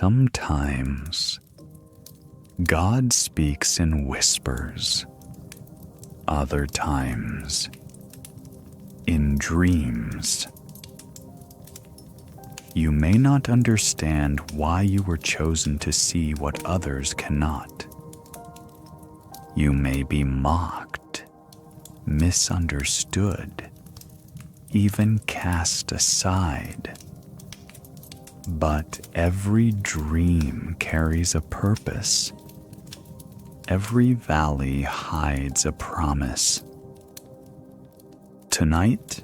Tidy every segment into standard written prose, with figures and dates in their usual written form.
Sometimes God speaks in whispers, other times in dreams. You may not understand why you were chosen to see what others cannot. You may be mocked, misunderstood, even cast aside. But every dream carries a purpose. Every valley hides a promise. Tonight,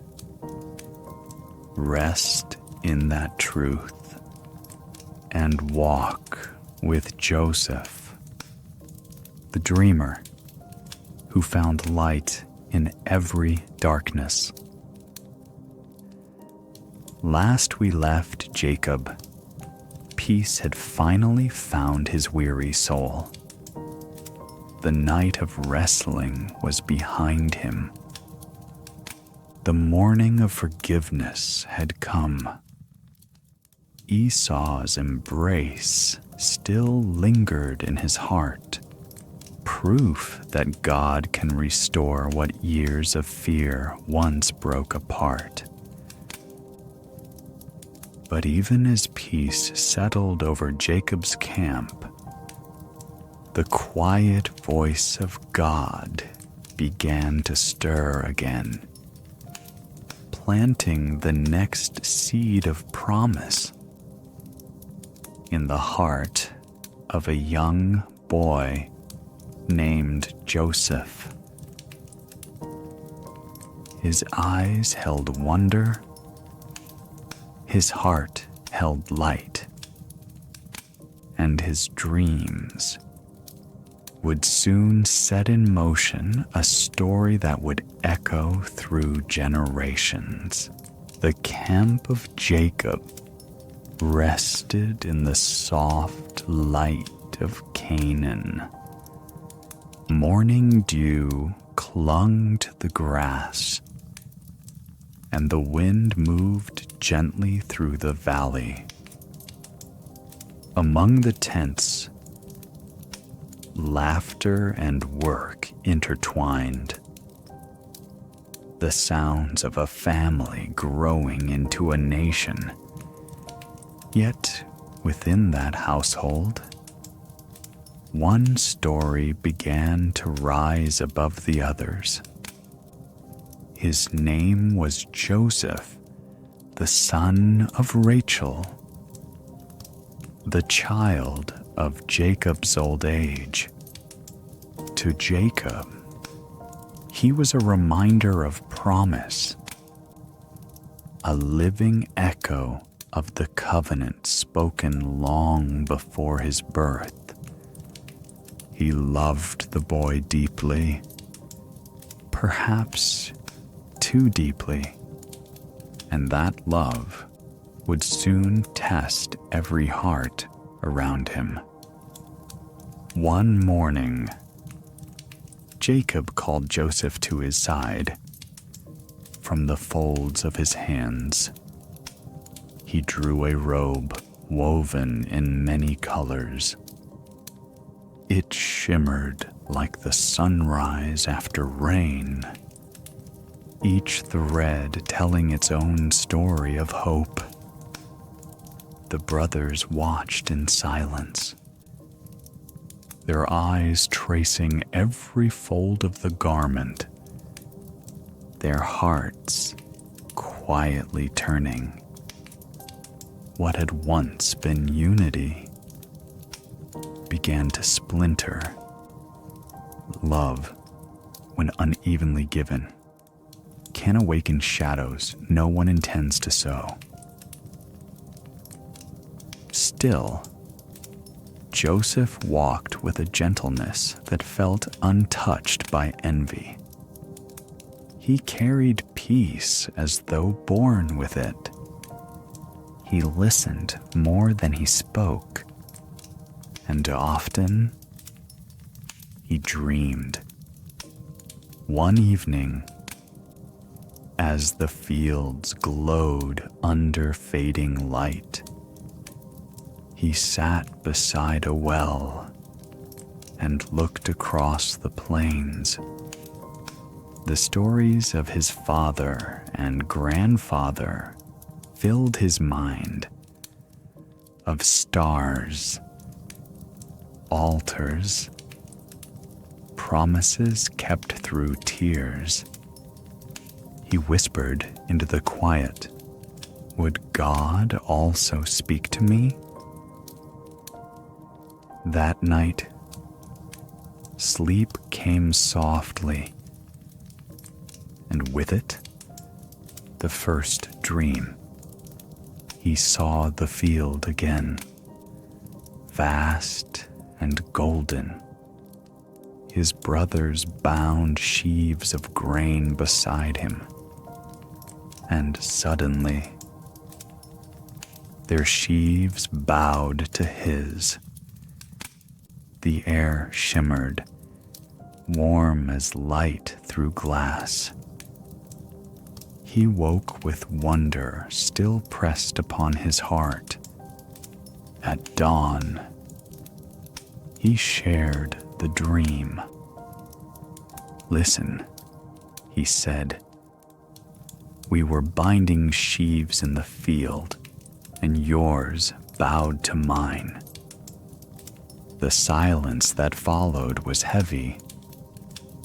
rest in that truth and walk with Joseph, the dreamer who found light in every darkness. Last we left Jacob, peace had finally found his weary soul. The night of wrestling was behind him. The morning of forgiveness had come. Esau's embrace still lingered in his heart, proof that God can restore what years of fear once broke apart. But even as peace settled over Jacob's camp, the quiet voice of God began to stir again, planting the next seed of promise in the heart of a young boy named Joseph. His eyes held wonder, his heart held light, and his dreams would soon set in motion a story that would echo through generations. The camp of Jacob rested in the soft light of Canaan. Morning dew clung to the grass, and the wind moved gently through the valley. Among the tents, laughter and work intertwined. The sounds of a family growing into a nation. Yet, within that household, one story began to rise above the others. His name was Joseph, the son of Rachel, the child of Jacob's old age. To Jacob, he was a reminder of promise, a living echo of the covenant spoken long before his birth. He loved the boy deeply, perhaps too deeply, and that love would soon test every heart around him. One morning, Jacob called Joseph to his side. From the folds of his hands, he drew a robe woven in many colors. It shimmered like the sunrise after rain, each thread telling its own story of hope. The brothers watched in silence, their eyes tracing every fold of the garment, their hearts quietly turning. What had once been unity began to splinter. Love, when unevenly given, can awaken shadows no one intends to sow. Still, Joseph walked with a gentleness that felt untouched by envy. He carried peace as though born with it. He listened more than he spoke, and often he dreamed. One evening, as the fields glowed under fading light, He sat beside a well and looked across the plains. The stories of his father and grandfather filled his mind, of stars, altars, promises kept through tears. He whispered into the quiet, "Would God also speak to me?" That night, sleep came softly, and with it, the first dream. He saw the field again, vast and golden. His brothers bound sheaves of grain beside him, and suddenly their sheaves bowed to his. The air shimmered, warm as light through glass. He woke with wonder still pressed upon his heart. At dawn, he shared the dream. "Listen," he said. "We were binding sheaves in the field, and yours bowed to mine. The silence that followed was heavy.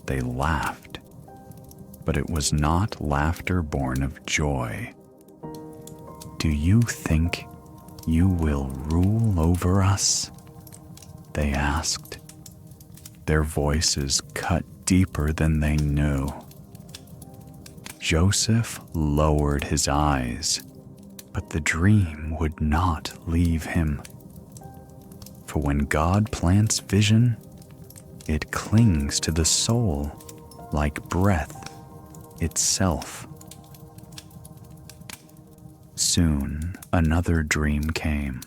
They laughed, but it was not laughter born of joy. Do you think you will rule over us?" they asked. Their voices cut deeper than they knew. Joseph lowered his eyes, but the dream would not leave him. For when God plants vision, it clings to the soul like breath itself. Soon another dream came.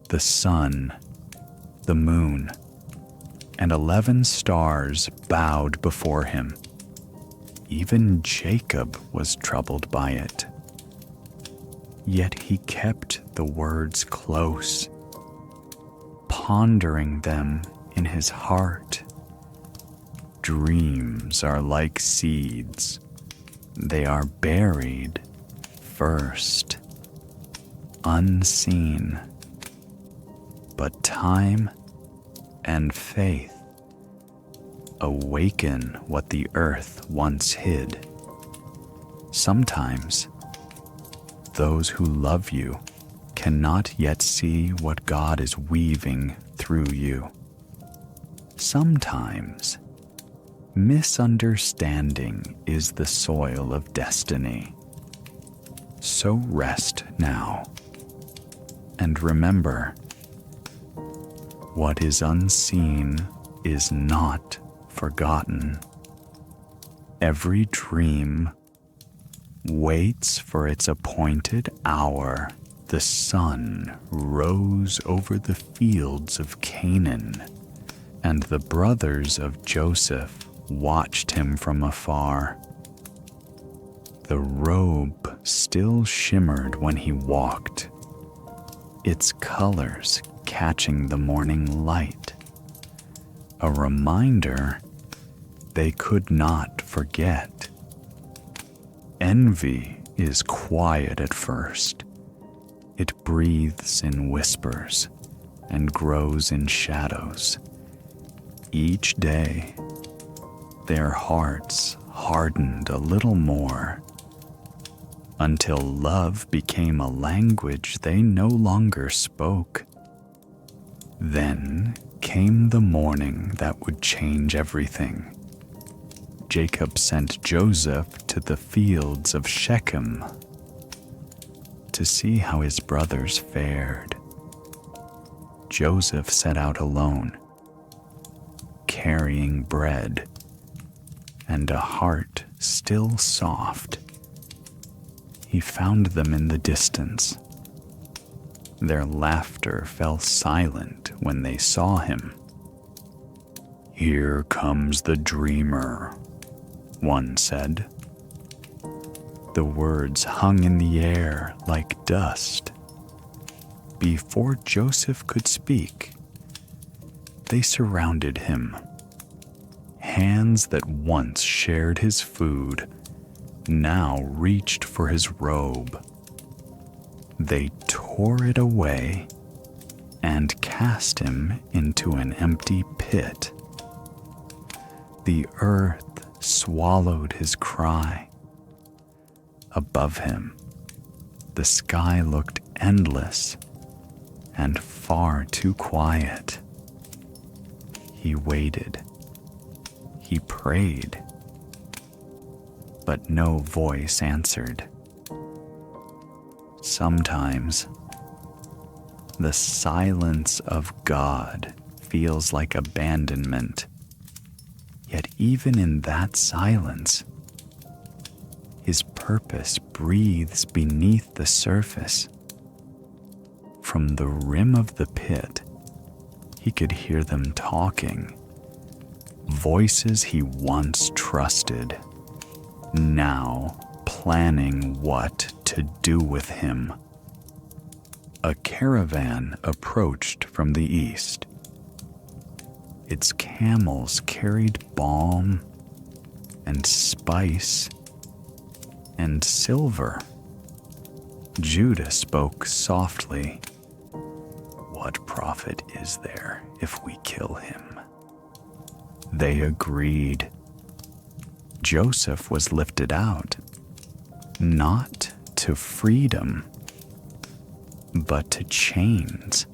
The sun, the moon, and 11 stars bowed before him. Even Jacob was troubled by it. Yet he kept the words close, pondering them in his heart. Dreams are like seeds. They are buried first, unseen. But time and faith awaken what the earth once hid. Sometimes those who love you cannot yet see what God is weaving through you. Sometimes misunderstanding is the soil of destiny. So rest now, and remember, what is unseen is not forgotten. Every dream waits for its appointed hour. The sun rose over the fields of Canaan, and the brothers of Joseph watched him from afar. The robe still shimmered when he walked, its colors catching the morning light, a reminder they could not forget. Envy is quiet at first. It breathes in whispers and grows in shadows. Each day, their hearts hardened a little more, until love became a language they no longer spoke. Then came the morning that would change everything. Jacob sent Joseph to the fields of Shechem to see how his brothers fared. Joseph set out alone, carrying bread and a heart still soft. He found them in the distance. Their laughter fell silent when they saw him. "Here comes the dreamer," one said. The words hung in the air like dust. before Joseph could speak, they surrounded him. Hands that once shared his food now reached for his robe. They tore it away and cast him into an empty pit. The earth swallowed his cry. Above him, the sky looked endless and far too quiet. He waited. He prayed, but no voice answered. Sometimes, the silence of God feels like abandonment. Yet even in that silence, His purpose breathes beneath the surface. From the rim of the pit, he could hear them talking. Voices he once trusted, now planning what to do with him. A caravan approached from the east. Its camels carried balm and spice and silver. Judah spoke softly. "What profit is there if we kill him?" They agreed. Joseph was lifted out, not to freedom, but to chains.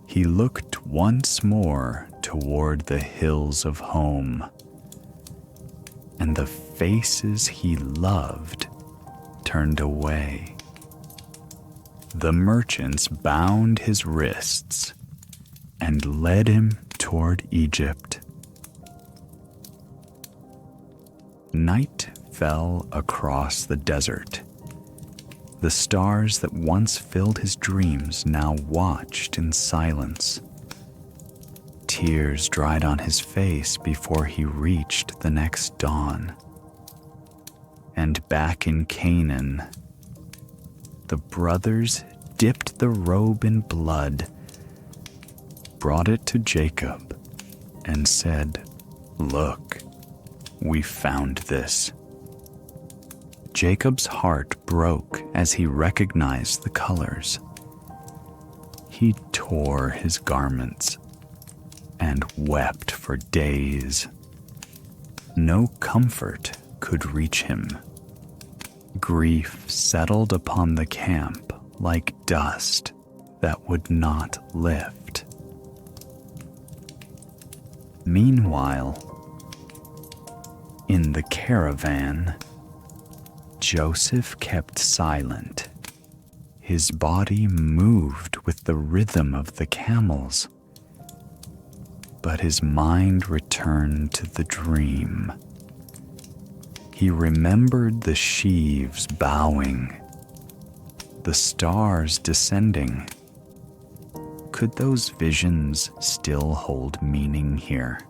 He looked once more toward the hills of home, and the faces he loved turned away. The merchants bound his wrists and led him toward Egypt. Night fell across the desert. The stars that once filled his dreams now watched in silence. Tears dried on his face before he reached the next dawn. And back in Canaan, the brothers dipped the robe in blood, brought it to Jacob, and said, "Look, we found this." Jacob's heart broke as he recognized the colors. He tore his garments and wept for days. No comfort could reach him. Grief settled upon the camp like dust that would not lift. Meanwhile, in the caravan, Joseph kept silent. His body moved with the rhythm of the camels, but his mind returned to the dream. He remembered the sheaves bowing, the stars descending. Could those visions still hold meaning here?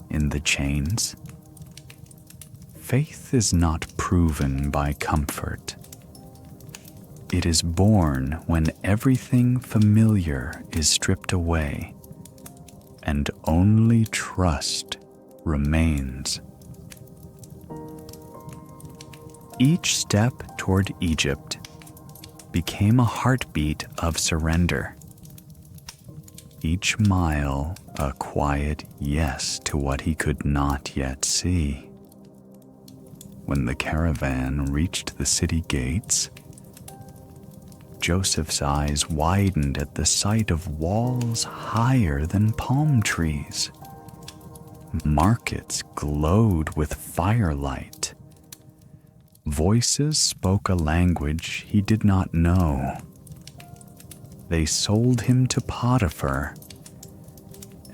In the chains? Faith is not proven by comfort. It is born when everything familiar is stripped away, and only trust remains. Each step toward Egypt became a heartbeat of surrender. Each mile a quiet yes to what he could not yet see. When the caravan reached the city gates, Joseph's eyes widened at the sight of walls higher than palm trees. Markets glowed with firelight. Voices spoke a language he did not know. They sold him to Potiphar,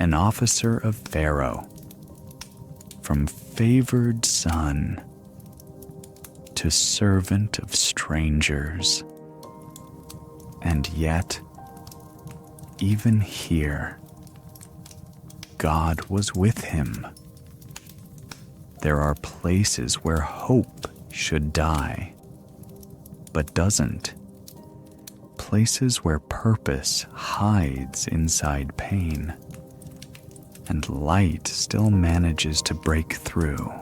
an officer of Pharaoh. From favored son to servant of strangers. And yet, even here, God was with him. There are places where hope should die, but doesn't. places where purpose hides inside pain, and light still manages to break through.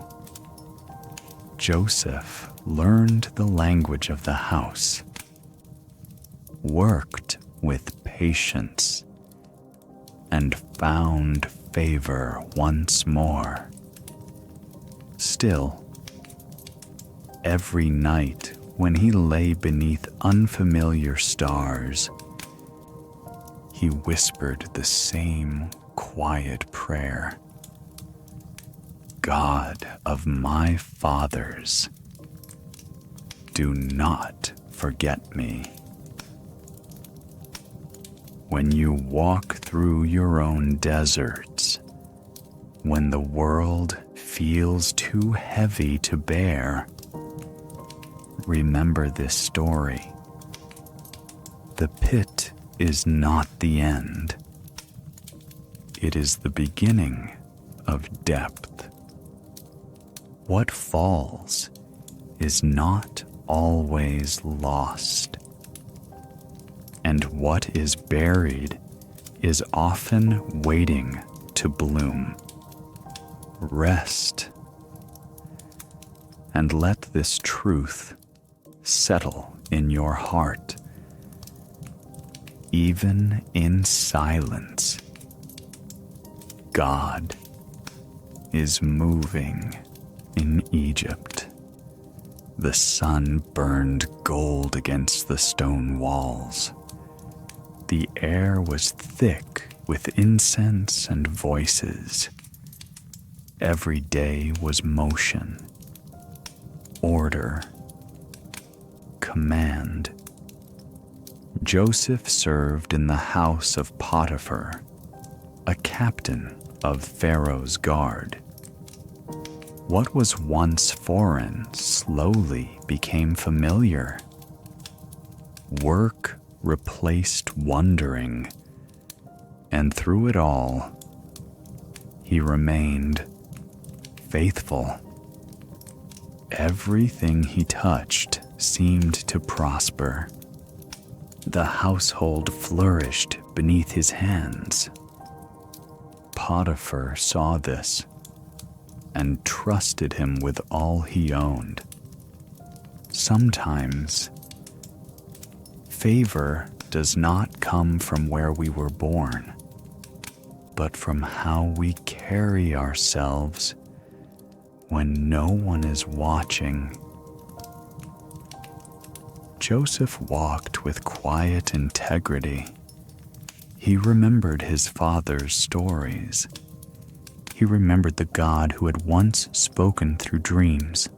Joseph learned the language of the house, worked with patience, and found favor once more. Still, every night when he lay beneath unfamiliar stars, he whispered the same quiet prayer. God of my fathers, do not forget me. When you walk through your own deserts, when the world feels too heavy to bear, remember this story. The pit is not the end. It is the beginning of depth. What falls is not always lost, and what is buried is often waiting to bloom. Rest, and let this truth settle in your heart. Even in silence, God is moving in Egypt. The sun burned gold against the stone walls. The air was thick with incense and voices. Every day was motion, order, command. Joseph served in the house of Potiphar, a captain of Pharaoh's guard. What was once foreign slowly became familiar. Work replaced wondering, and through it all, he remained faithful. Everything he touched seemed to prosper. The household flourished beneath his hands. Potiphar saw this and trusted him with all he owned. Sometimes, favor does not come from where we were born, but from how we carry ourselves when no one is watching. Joseph walked with quiet integrity. He remembered his father's stories. He remembered the God who had once spoken through dreams.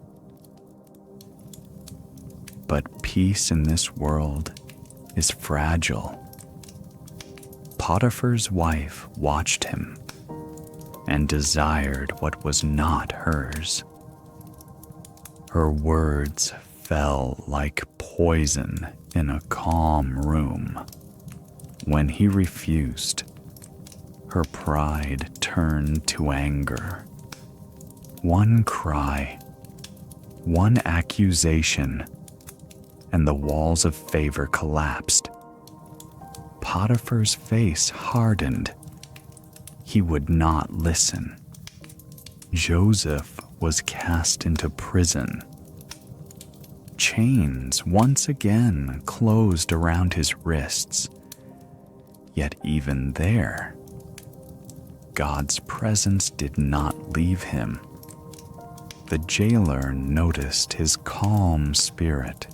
But peace in this world is fragile. Potiphar's wife watched him and desired what was not hers. Her words fell like poison in a calm room. When he refused, her pride turned to anger. One cry, one accusation, and the walls of favor collapsed. Potiphar's face hardened. He would not listen. Joseph was cast into prison. Chains once again closed around his wrists. Yet even there, God's presence did not leave him. The jailer noticed his calm spirit.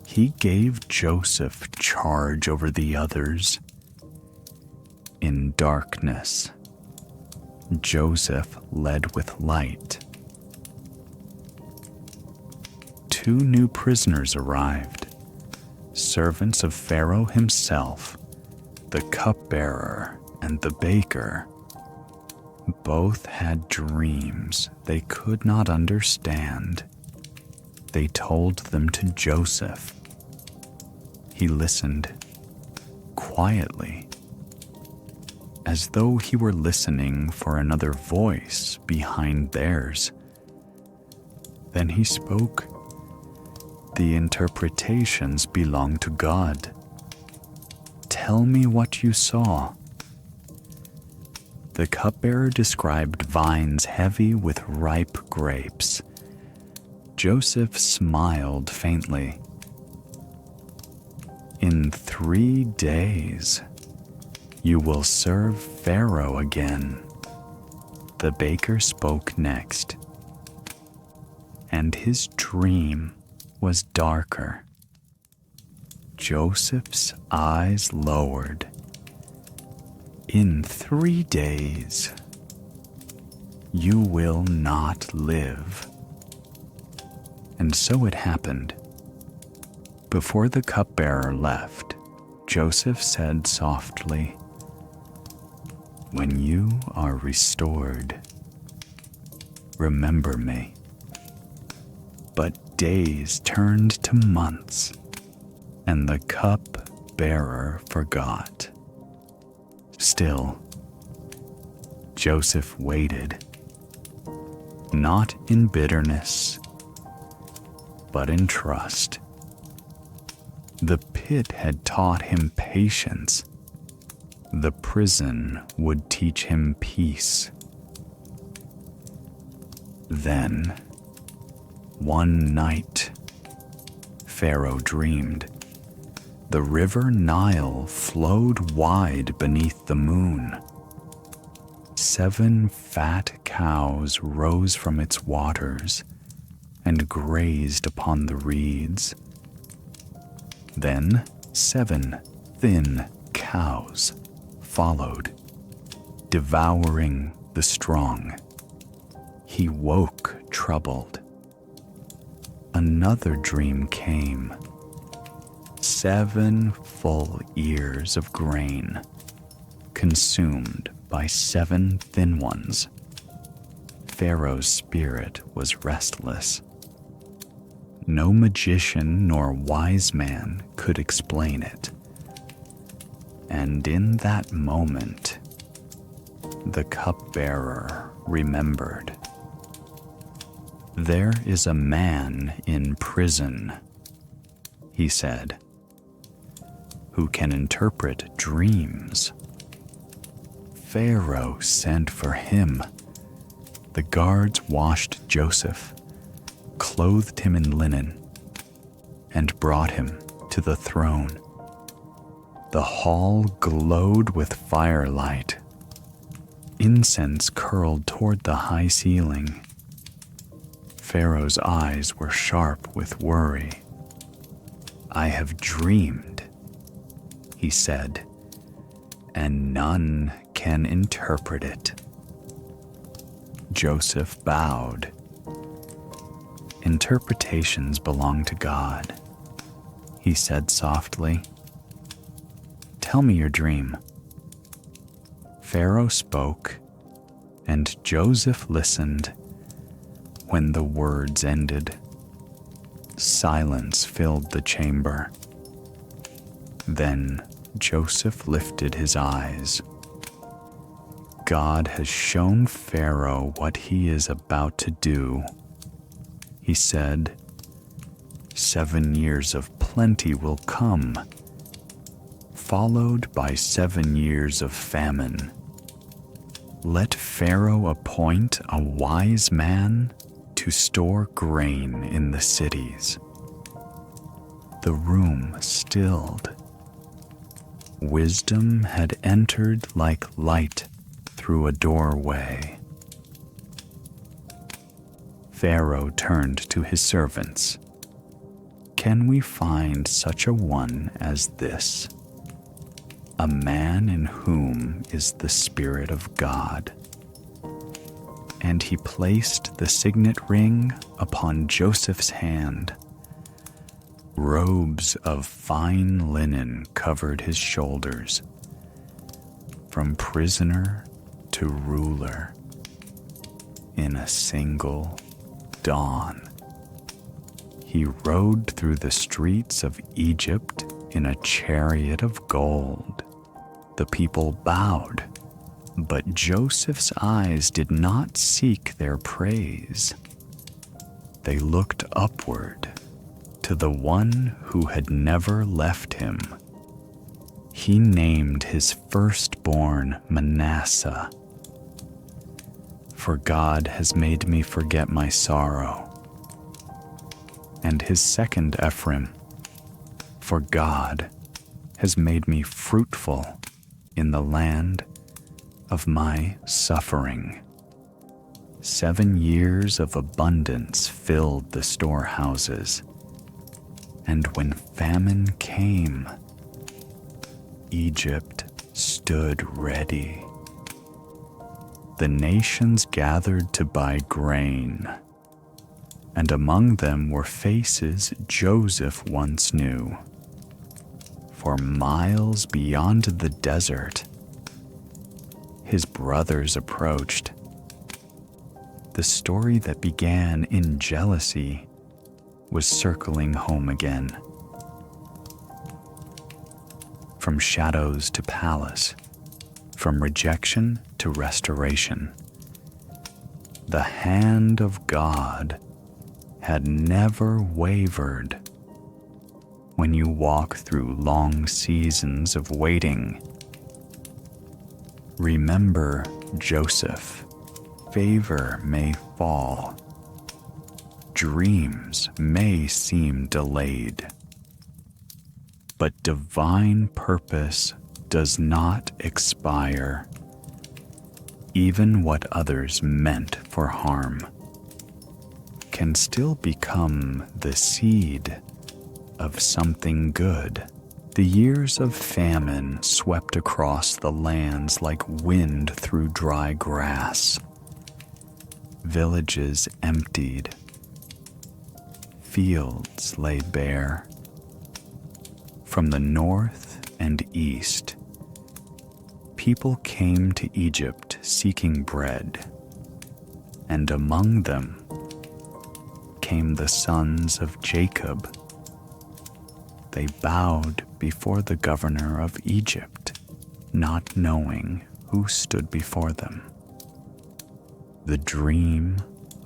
He gave Joseph charge over the others. In darkness, Joseph led with light. 2 new prisoners arrived, servants of Pharaoh himself, the cupbearer and the baker. Both had dreams they could not understand. They told them to Joseph. He listened quietly, as though he were listening for another voice behind theirs. Then he spoke. The interpretations belong to God. Tell me what you saw." The cupbearer described vines heavy with ripe grapes. Joseph smiled faintly. "In 3 days, you will serve Pharaoh again." The baker spoke next, and his dream was darker. Joseph's eyes lowered. "In 3 days, you will not live." And so it happened. Before the cupbearer left, Joseph said softly, "When you are restored, remember me." But days turned to months, and the cup-bearer forgot. Still, Joseph waited, not in bitterness, but in trust. The pit had taught him patience. The prison would teach him peace. Then, one night, Pharaoh dreamed. The river Nile flowed wide beneath the moon. 7 fat cows rose from its waters and grazed upon the reeds. Then 7 thin cows followed, devouring the strong. He woke troubled. Another dream came. 7 full ears of grain, consumed by 7 thin ones. Pharaoh's spirit was restless. No magician nor wise man could explain it. And in that moment, the cupbearer remembered. "There is a man in prison," he said, "who can interpret dreams." Pharaoh sent for him. The guards washed Joseph, clothed him in linen, and brought him to the throne. The hall glowed with firelight. Incense curled toward the high ceiling. Pharaoh's eyes were sharp with worry. "I have dreamed," he said, "and none can interpret it." Joseph bowed. "Interpretations belong to God," he said softly. "Tell me your dream." Pharaoh spoke, and Joseph listened. When the words ended, silence filled the chamber. Then Joseph lifted his eyes. "God has shown Pharaoh what he is about to do," he said. 7 years of plenty will come, followed by 7 years of famine. Let Pharaoh appoint a wise man to store grain in the cities. The room stilled. Wisdom had entered like light through a doorway. Pharaoh turned to his servants. "Can we find such a one as this? A man in whom is the Spirit of God." And he placed the signet ring upon Joseph's hand. Robes of fine linen covered his shoulders. From prisoner to ruler, in a single dawn, he rode through the streets of Egypt in a chariot of gold. The people bowed, but Joseph's eyes did not seek their praise. They looked upward to the one who had never left him. he named his firstborn Manasseh. For God has made me forget my sorrow. And his second Ephraim, for God has made me fruitful in the land of my suffering. 7 years of abundance filled the storehouses, and when famine came, Egypt stood ready. The nations gathered to buy grain, and among them were faces Joseph once knew. For miles beyond the desert, his brothers approached. The story that began in jealousy was circling home again. From shadows to palace, from rejection to restoration, the hand of God had never wavered. When you walk through long seasons of waiting, remember Joseph. Favor may fall. Dreams may seem delayed. But divine purpose does not expire. Even what others meant for harm can still become the seed of something good. The years of famine swept across the lands like wind through dry grass. Villages emptied. Fields lay bare. From the north and east, people came to Egypt seeking bread, and among them came the sons of Jacob. They bowed before the governor of Egypt, not knowing who stood before them. The dream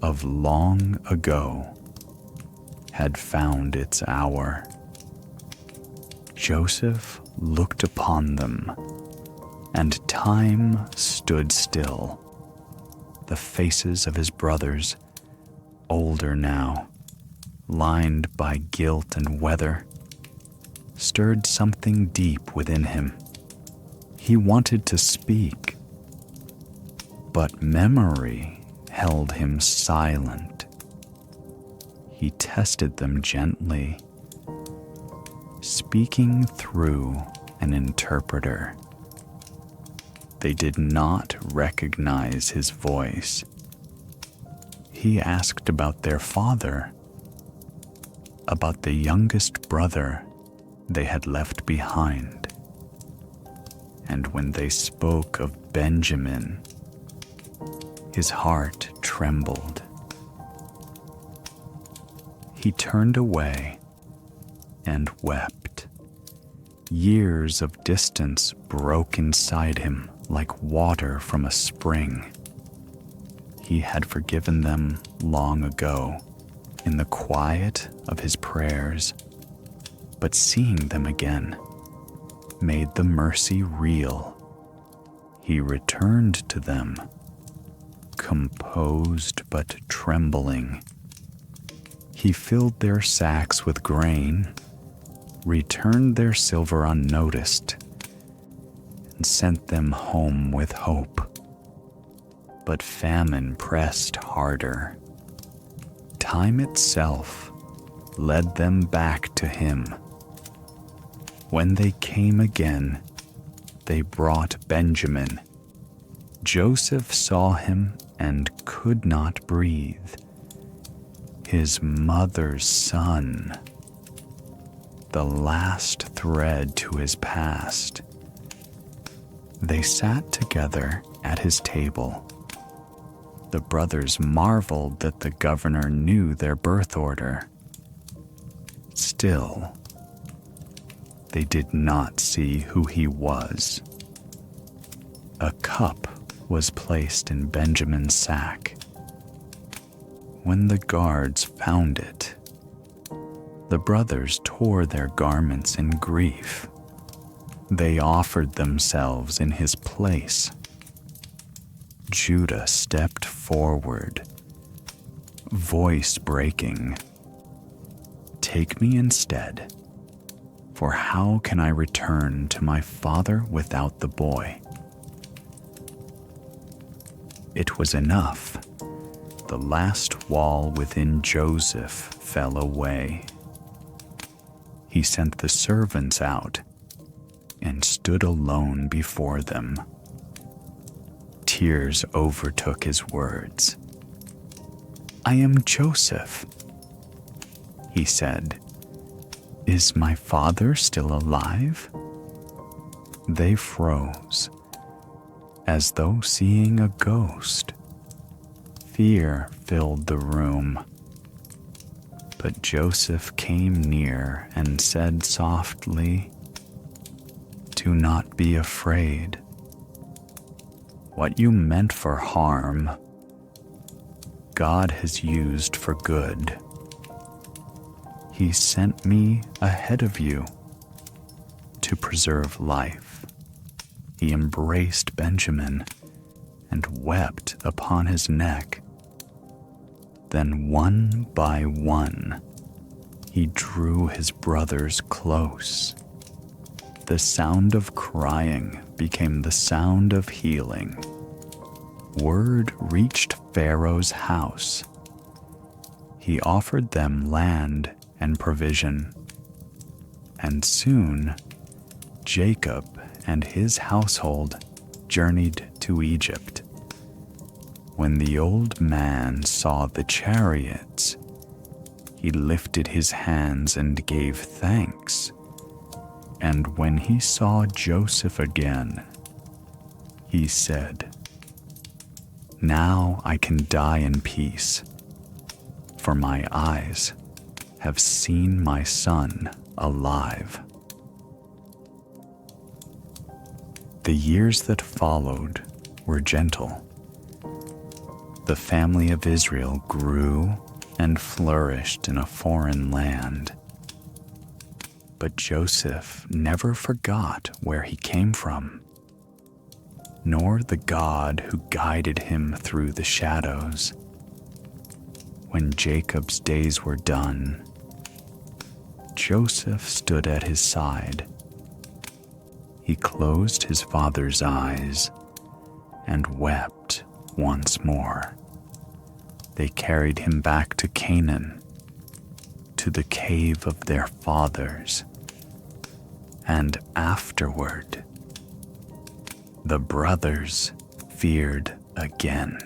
of long ago had found its hour. Joseph looked upon them, and time stood still. The faces of his brothers, older now, lined by guilt and weather, stirred something deep within him. He wanted to speak, but memory held him silent. He tested them gently, speaking through an interpreter. They did not recognize his voice. He asked about their father, about the youngest brother they had left behind. And when they spoke of Benjamin, his heart trembled. He turned away and wept. Years of distance broke inside him like water from a spring. He had forgiven them long ago in the quiet of his prayers, but seeing them again made the mercy real. He returned to them, composed but trembling. He filled their sacks with grain, returned their silver unnoticed, and sent them home with hope. But famine pressed harder. Time itself led them back to him. When they came again, they brought Benjamin. Joseph saw him and could not breathe. His mother's son, the last thread to his past. They sat together at his table. The brothers marveled that the governor knew their birth order. Still, they did not see who he was. A cup was placed in Benjamin's sack. When the guards found it, the brothers tore their garments in grief. They offered themselves in his place. Judah stepped forward, voice breaking. Take me instead, for how can I return to my father without the boy? It was enough. The last wall within Joseph fell away. He sent the servants out and stood alone before them. Tears overtook his words. I am Joseph, he said. Is my father still alive? They froze, as though seeing a ghost. Fear filled the room. But Joseph came near and said softly, Do not be afraid. What you meant for harm, God has used for good. He sent me ahead of you to preserve life. He embraced Benjamin and wept upon his neck. Then one by one, he drew his brothers close. The sound of crying became the sound of healing. Word reached Pharaoh's house. He offered them land and provision. And soon, Jacob and his household journeyed to Egypt. When the old man saw the chariots, he lifted his hands and gave thanks. And when he saw Joseph again, he said, Now I can die in peace, for my eyes have seen my son alive. The years that followed were gentle. The family of Israel grew and flourished in a foreign land. But Joseph never forgot where he came from, nor the God who guided him through the shadows. When Jacob's days were done, Joseph stood at his side. He closed his father's eyes and wept once more. They carried him back to Canaan, to the cave of their fathers. And afterward, the brothers feared again.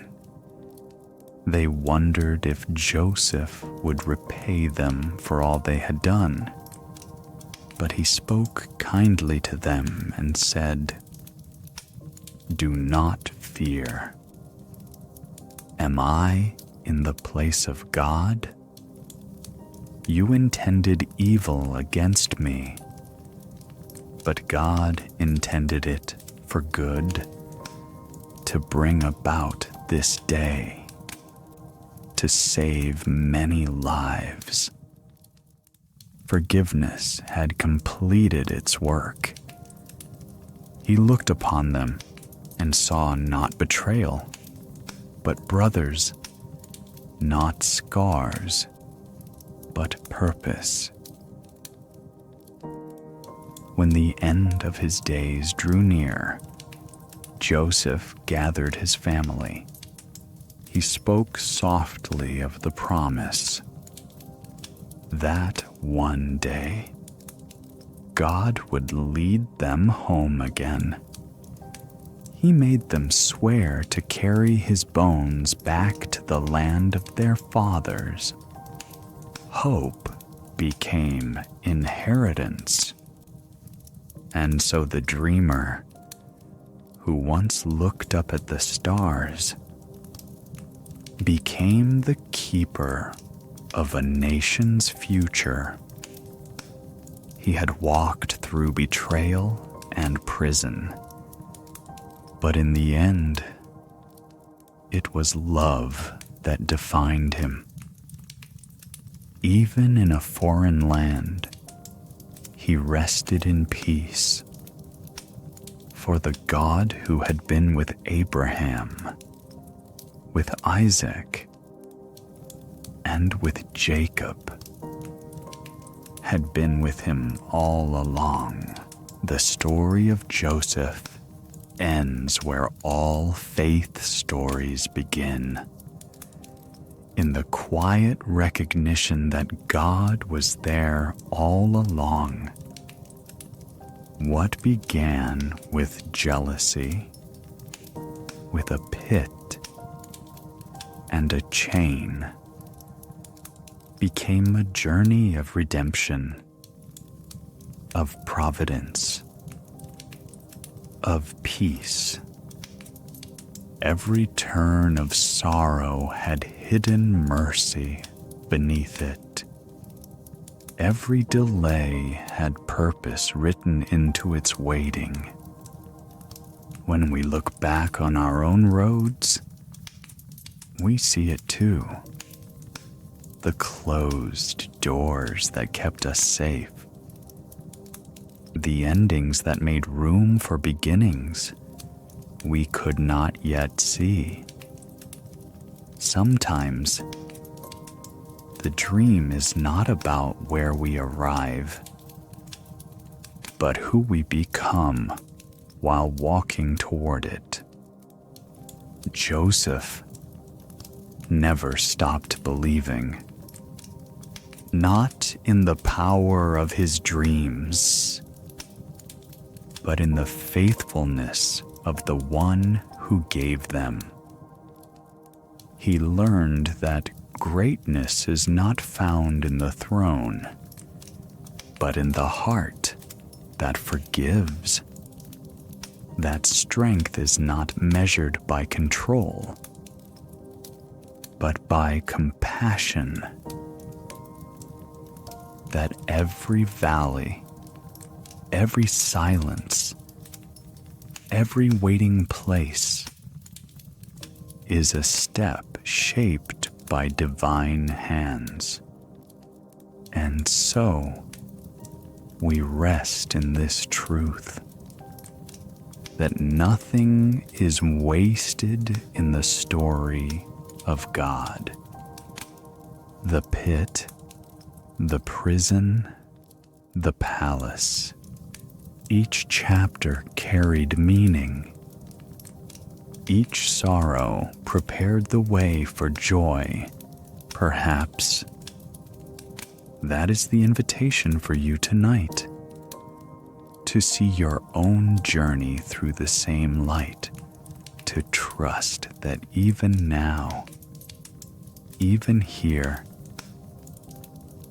They wondered if Joseph would repay them for all they had done. But he spoke kindly to them and said, Do not fear. Am I in the place of God? You intended evil against me, but God intended it for good, to bring about this day, to save many lives. Forgiveness had completed its work. He looked upon them and saw not betrayal, but brothers, not scars, but purpose. When the end of his days drew near, Joseph gathered his family. He spoke softly of the promise that one day God would lead them home again. He made them swear to carry his bones back to the land of their fathers. Hope became inheritance. And so the dreamer, who once looked up at the stars, became the keeper of a nation's future. He had walked through betrayal and prison, but in the end, it was love that defined him. Even in a foreign land, he rested in peace, for the God who had been with Abraham, with Isaac, and with Jacob, had been with him all along. The story of Joseph ends where all faith stories begin, in the quiet recognition that God was there all along. What began with jealousy, with a pit and a chain, became a journey of redemption, of providence, of peace. Every turn of sorrow had hidden mercy beneath it. Every delay had purpose written into its waiting. When we look back on our own roads, we see it too. The closed doors that kept us safe, the endings that made room for beginnings we could not yet see. Sometimes, the dream is not about where we arrive, but who we become while walking toward it. Joseph never stopped believing, not in the power of his dreams, but in the faithfulness of the one who gave them. He learned that greatness is not found in the throne, but in the heart that forgives. That strength is not measured by control, but by compassion. That every valley, every silence, every waiting place is a step shaped by divine hands. And so we rest in this truth, that nothing is wasted in the story of God. The pit, the prison, the palace, each chapter carried meaning. Each sorrow prepared the way for joy, perhaps. That is the invitation for you tonight, to see your own journey through the same light, to trust that even now, even here,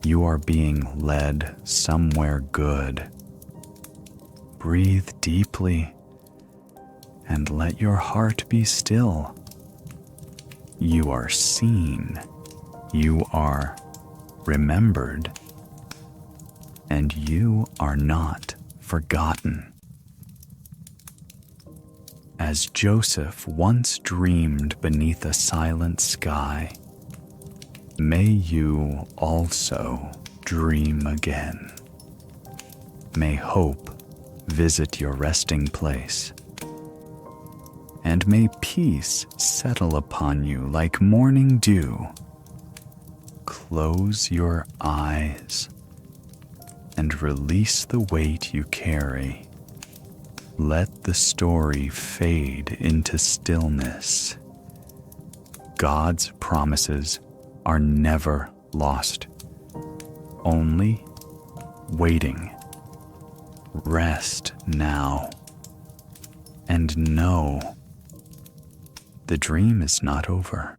you are being led somewhere good. Breathe deeply and let your heart be still. You are seen, you are remembered, and you are not forgotten. As Joseph once dreamed beneath a silent sky, may you also dream again. May hope visit your resting place, and may peace settle upon you like morning dew. Close your eyes and release the weight you carry. Let the story fade into stillness. God's promises are never lost, only waiting. Rest now and know the dream is not over.